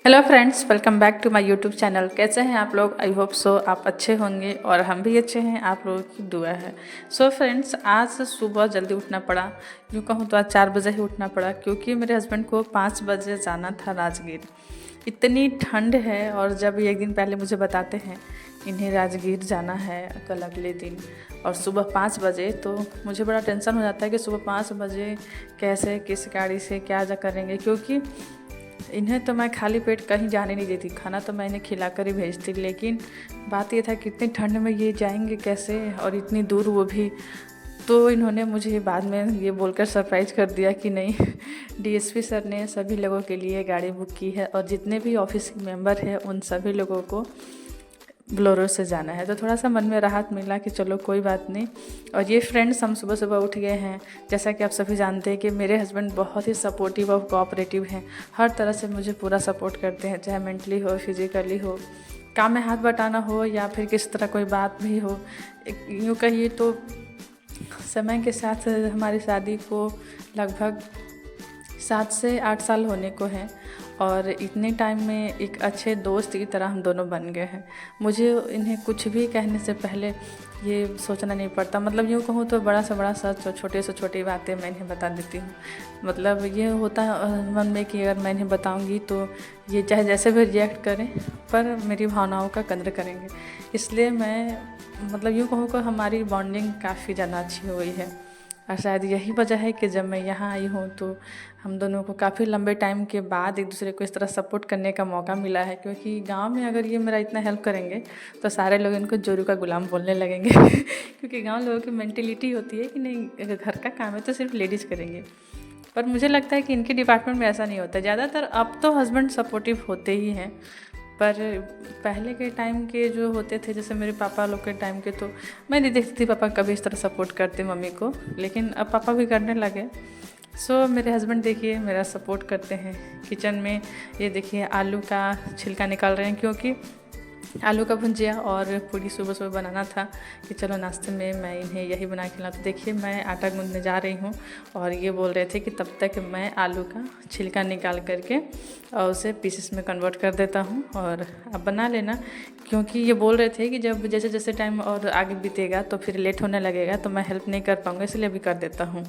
Hello friends, welcome back to my YouTube channel. कैसे हैं आप लोग? आई होप सो आप अच्छे होंगे और हम भी अच्छे हैं, आप लोगों की दुआ है। सो फ्रेंड्स, आज सुबह जल्दी उठना पड़ा। यूँ कहूँ तो आज 4 बजे ही उठना पड़ा क्योंकि मेरे हस्बैंड को 5 बजे जाना था राजगीर। इतनी ठंड है और जब एक दिन पहले मुझे बताते हैं इन्हें राजगीर जाना है कल अगले दिन और सुबह 5 बजे, तो मुझे बड़ा टेंशन हो जाता है कि सुबह 5 बजे कैसे, किस गाड़ी से क्या जा करेंगे, क्योंकि इन्हें तो मैं खाली पेट कहीं जाने नहीं देती। खाना तो मैं इन्हें खिला कर ही भेजती, लेकिन बात ये था कि इतनी ठंड में ये जाएंगे कैसे और इतनी दूर वो भी। तो इन्होंने मुझे बाद में ये बोलकर सरप्राइज़ कर दिया कि नहीं, डीएसपी सर ने सभी लोगों के लिए गाड़ी बुक की है और जितने भी ऑफिस के मेंबर हैं उन सभी लोगों को बोलेरो से जाना है। तो थोड़ा सा मन में राहत मिला कि चलो कोई बात नहीं। और ये फ्रेंड्स, हम सुबह सुबह उठ गए हैं। जैसा कि आप सभी जानते हैं कि मेरे हस्बैंड बहुत ही सपोर्टिव और कोऑपरेटिव हैं, हर तरह से मुझे पूरा सपोर्ट करते हैं, चाहे मेंटली हो, फिजिकली हो, काम में हाथ बटाना हो या फिर किस तरह कोई बात भी हो। यूँ कहिए तो समय के साथ हमारी शादी को लगभग 7 से 8 साल होने को हैं और इतने टाइम में एक अच्छे दोस्त की तरह हम दोनों बन गए हैं। मुझे इन्हें कुछ भी कहने से पहले ये सोचना नहीं पड़ता। मतलब यूँ कहूँ तो बड़ा से बड़ा सच और छोटे से छोटी बातें मैं इन्हें बता देती हूँ। मतलब ये होता है मन में कि अगर मैं इन्हें बताऊँगी तो ये चाहे जैसे भी रिएक्ट करें पर मेरी भावनाओं का कद्र करेंगे। इसलिए मैं मतलब यूँ कहूँ कि हमारी बॉन्डिंग काफ़ी ज़्यादा अच्छी हो गई है और शायद यही वजह है कि जब मैं यहाँ आई हूँ तो हम दोनों को काफ़ी लंबे टाइम के बाद एक दूसरे को इस तरह सपोर्ट करने का मौका मिला है। क्योंकि गांव में अगर ये मेरा इतना हेल्प करेंगे तो सारे लोग इनको जोरू का गुलाम बोलने लगेंगे क्योंकि गांव लोगों की मेंटेलिटी होती है कि नहीं, अगर घर का काम है तो सिर्फ लेडीज़ करेंगे। पर मुझे लगता है कि इनके डिपार्टमेंट में ऐसा नहीं होता। ज़्यादातर अब तो हस्बैंड सपोर्टिव होते ही हैं, पर पहले के टाइम के जो होते थे, जैसे मेरे पापा लोग के टाइम के, तो मैं नहीं देखती थी पापा कभी इस तरह सपोर्ट करते मम्मी को, लेकिन अब पापा भी करने लगे। सो मेरे हस्बैंड देखिए मेरा सपोर्ट करते हैं किचन में। ये देखिए आलू का छिलका निकाल रहे हैं क्योंकि आलू का भुंजिया और पूरी सुबह सुबह बनाना था कि चलो नाश्ते में मैं इन्हें यही बना के खिलाऊं। तो देखिए मैं आटा गूंदने जा रही हूँ और ये बोल रहे थे कि तब तक मैं आलू का छिलका निकाल करके और उसे पीसेस में कन्वर्ट कर देता हूँ और अब बना लेना। क्योंकि ये बोल रहे थे कि जब जैसे जैसे टाइम और आगे बीतेगा तो फिर लेट होने लगेगा तो मैं हेल्प नहीं कर पाऊँगा, इसलिए अभी कर देता हूँ।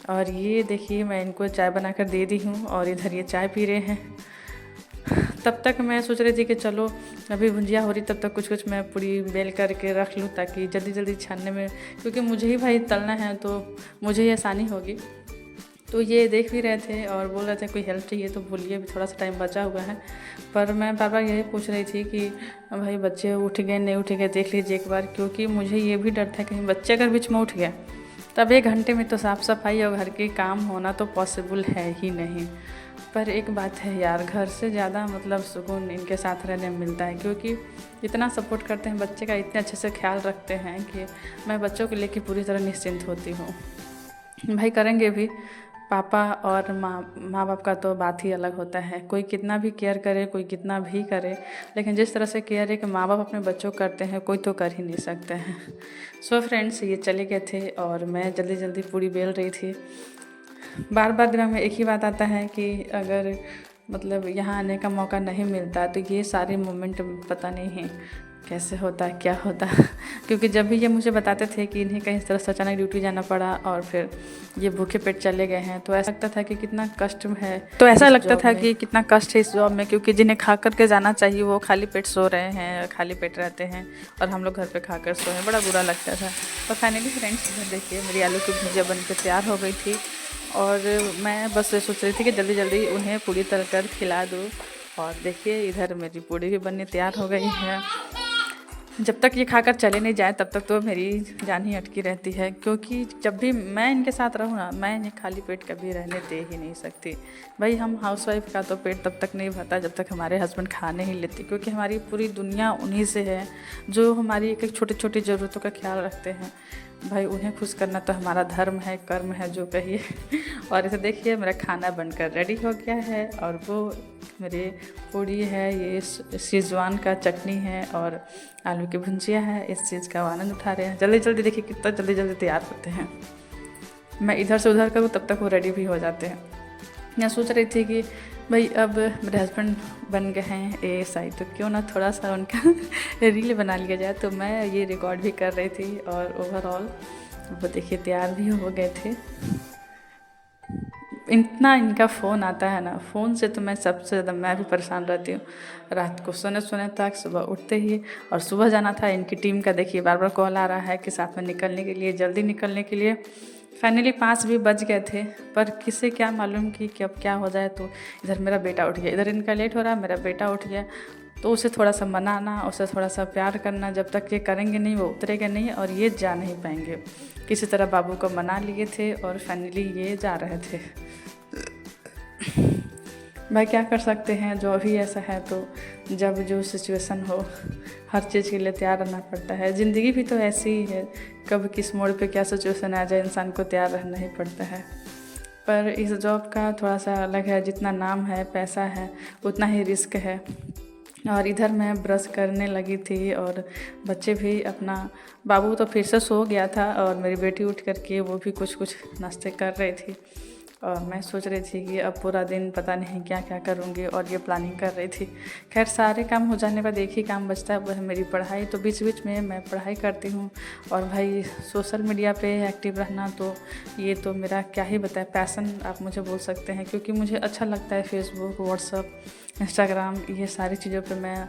और ये देखिए मैं इनको चाय बना कर दे दी हूँ और इधर ये चाय पी रहे हैं। तब तक मैं सोच रही थी कि चलो अभी भुंजिया हो रही तब तक कुछ कुछ मैं पूरी बेल करके रख लूँ ताकि जल्दी जल्दी छानने में, क्योंकि मुझे ही भाई तलना है तो मुझे ही आसानी होगी। तो ये देख भी रहे थे और बोल रहे थे कोई हेल्प चाहिए तो बोलिए, भी थोड़ा सा टाइम बचा हुआ है। पर मैं बार बार यही पूछ रही थी कि भाई बच्चे उठ गए नहीं उठ गए, देख लीजिए एक बार, क्योंकि मुझे ये भी डर था कहीं बच्चे अगर बीच में उठ गया तब 1 घंटे में तो साफ़ सफाई और घर के काम होना तो पॉसिबल है ही नहीं। पर एक बात है यार, घर से ज़्यादा मतलब सुकून इनके साथ रहने में मिलता है, क्योंकि इतना सपोर्ट करते हैं बच्चे का, इतने अच्छे से ख्याल रखते हैं कि मैं बच्चों को लेकर पूरी तरह निश्चिंत होती हूँ। भाई करेंगे भी, पापा और माँ बाप का तो बात ही अलग होता है। कोई कितना भी केयर करे, कोई कितना भी करे, लेकिन जिस तरह से केयर एक माँ बाप अपने बच्चों को करते हैं कोई तो कर ही नहीं सकते हैं। सो फ्रेंड्स, ये चले गए थे और मैं जल्दी जल्दी पूरी बेल रही थी। बार बार दिमाग में एक ही बात आता है कि अगर मतलब यहाँ आने का मौका नहीं मिलता तो ये सारे मोमेंट पता नहीं है कैसे होता है, क्या होता क्योंकि जब भी ये मुझे बताते थे कि इन्हें कहीं इस तरह से अचानक ड्यूटी जाना पड़ा और फिर ये भूखे पेट चले गए हैं, तो ऐसा लगता था कि कितना कष्ट है। तो ऐसा लगता था कि कितना कष्ट है इस जॉब में, क्योंकि जिन्हें खा करके जाना चाहिए वो खाली पेट सो रहे हैं, खाली पेट रहते हैं और हम लोग घर पे खा कर सोए हैं। बड़ा बुरा लगता था। और फाइनली फ्रेंड्स, इधर देखिए मेरी आलू की भुजिया बन के तैयार हो गई थी और मैं बस सोच रही थी कि जल्दी जल्दी उन्हें पूरी तल कर खिला दूँ। और देखिए इधर मेरी पूड़ी भी बनने तैयार हो गई है। जब तक ये खाकर चले नहीं जाए तब तक तो मेरी जान ही अटकी रहती है, क्योंकि जब भी मैं इनके साथ रहूँ ना, मैं इन्हें खाली पेट कभी रहने दे ही नहीं सकती। भाई हम हाउसवाइफ का तो पेट तब तक नहीं भरता जब तक हमारे हस्बैंड खा नहीं लेते, क्योंकि हमारी पूरी दुनिया उन्हीं से है जो हमारी एक एक छोटी छोटी ज़रूरतों का ख्याल रखते हैं। भाई उन्हें खुश करना तो हमारा धर्म है, कर्म है, जो कहिए। और इसे देखिए मेरा खाना बनकर रेडी हो गया है और वो मेरे पूड़ी है, ये शेजवान का चटनी है और आलू की भुंजिया है। इस चीज़ का आनंद उठा रहे हैं। जल्दी जल्दी देखिए कितना जल्दी जल्दी तैयार होते हैं। मैं इधर से उधर करूँ तब तक वो रेडी भी हो जाते हैं। मैं सोच रही थी कि भाई अब मेरे हस्बैंड बन गए हैं ASI, तो क्यों ना थोड़ा सा उनका रील बना लिया जाए। तो मैं ये रिकॉर्ड भी कर रही थी और ओवरऑल वो देखिए तैयार भी हो गए थे। इतना इनका फ़ोन आता है ना, फ़ोन से तो मैं सबसे ज़्यादा मैं भी परेशान रहती हूँ। रात को सोने सोने तक, सुबह उठते ही, और सुबह जाना था इनकी टीम का देखिए बार बार कॉल आ रहा है कि साथ में निकलने के लिए, जल्दी निकलने के लिए। फाइनली 5 भी बज गए थे, पर किसे क्या मालूम कि अब क्या हो जाए। तो इधर मेरा बेटा उठ गया, इधर इनका लेट हो रहा है, मेरा बेटा उठ गया। तो उसे थोड़ा सा मनाना, उसे थोड़ा सा प्यार करना, जब तक ये करेंगे नहीं वो उतरेगा नहीं और ये जा नहीं पाएंगे। किसी तरह बाबू को मना लिए थे और फाइनली ये जा रहे थे। भाई क्या कर सकते हैं, जो अभी ऐसा है तो जब जो सिचुएशन हो हर चीज़ के लिए तैयार रहना पड़ता है। ज़िंदगी भी तो ऐसी ही है, कब किस मोड़ पे क्या सिचुएशन आ जाए इंसान को तैयार रहना ही पड़ता है। पर इस जॉब का थोड़ा सा अलग है, जितना नाम है पैसा है उतना ही रिस्क है। और इधर मैं ब्रश करने लगी थी और बच्चे भी अपना, बाबू तो फिर से सो गया था और मेरी बेटी उठ करके वो भी कुछ कुछ नाश्ते कर रही थी। और मैं सोच रही थी कि अब पूरा दिन पता नहीं क्या क्या करूँगी, और ये प्लानिंग कर रही थी। खैर सारे काम हो जाने बाद एक ही काम बचता है, वो है मेरी पढ़ाई। तो बीच बीच में मैं पढ़ाई करती हूँ। और भाई सोशल मीडिया पे एक्टिव रहना तो ये तो मेरा क्या ही बताए, पैसन आप मुझे बोल सकते हैं, क्योंकि मुझे अच्छा लगता है। फेसबुक, व्हाट्सअप, इंस्टाग्राम, ये सारी चीज़ों पे मैं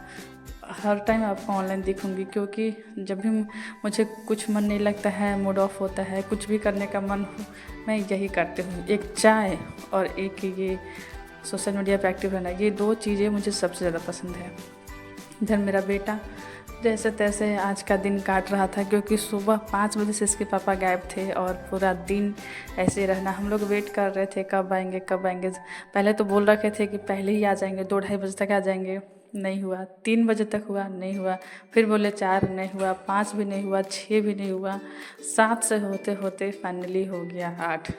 हर टाइम आपको ऑनलाइन दिखूँगी। क्योंकि जब भी मुझे कुछ मन नहीं लगता है, मूड ऑफ होता है, कुछ भी करने का मन हो, मैं यही करती हूँ। एक चाय और एक ये सोशल मीडिया पे एक्टिव रहना, ये 2 चीज़ें मुझे सबसे ज़्यादा पसंद है। इधर मेरा बेटा जैसे तैसे आज का दिन काट रहा था, क्योंकि सुबह 5 बजे से इसके पापा गायब थे और पूरा दिन ऐसे रहना। हम लोग वेट कर रहे थे कब आएंगे कब आएंगे। पहले तो बोल रखे थे कि पहले ही आ जाएंगे, 2-2:30 बजे तक आ जाएंगे, नहीं हुआ। 3 बजे तक हुआ, नहीं हुआ। फिर बोले 4 नहीं हुआ, 5 भी नहीं हुआ, 6 भी नहीं हुआ, 7 से होते होते फाइनली हो गया 8।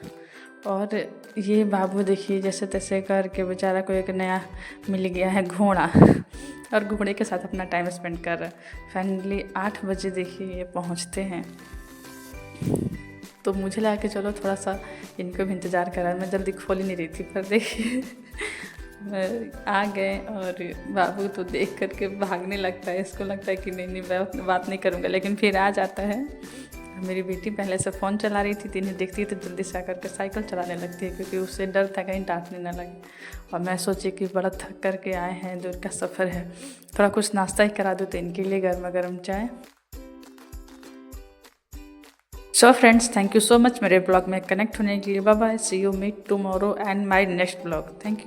और ये बाबू देखिए जैसे तैसे करके बेचारा को एक नया मिल गया है घोड़ा, और घोड़े के साथ अपना टाइम स्पेंड कर रहा है। फाइनली 8 बजे देखिए ये पहुँचते हैं। तो मुझे लगा कि चलो थोड़ा सा इनको भी इंतज़ार करा, मैं जल्दी खोल ही नहीं रही थी, पर देखिए आ गए। और बाबू तो देख करके भागने लगता है, इसको लगता है कि नहीं नहीं मैं बात नहीं करूँगा, लेकिन फिर आ जाता है। मेरी बेटी पहले से फ़ोन चला रही थी, इन्हें देखती है तो जल्दी से आकर के साइकिल चलाने लगती है, क्योंकि उससे डर था कहीं डांटने ना लगे। और मैं सोची कि बड़ा थक करके आए हैं, दूर का सफ़र है, थोड़ा कुछ नाश्ता ही करा दूँ, तो इनके लिए गर्मा गर्म चाय। सो friends, thank you so much मेरे ब्लॉग में कनेक्ट होने के लिए। Bye bye, see you meet tomorrow and my next blog. Thank you.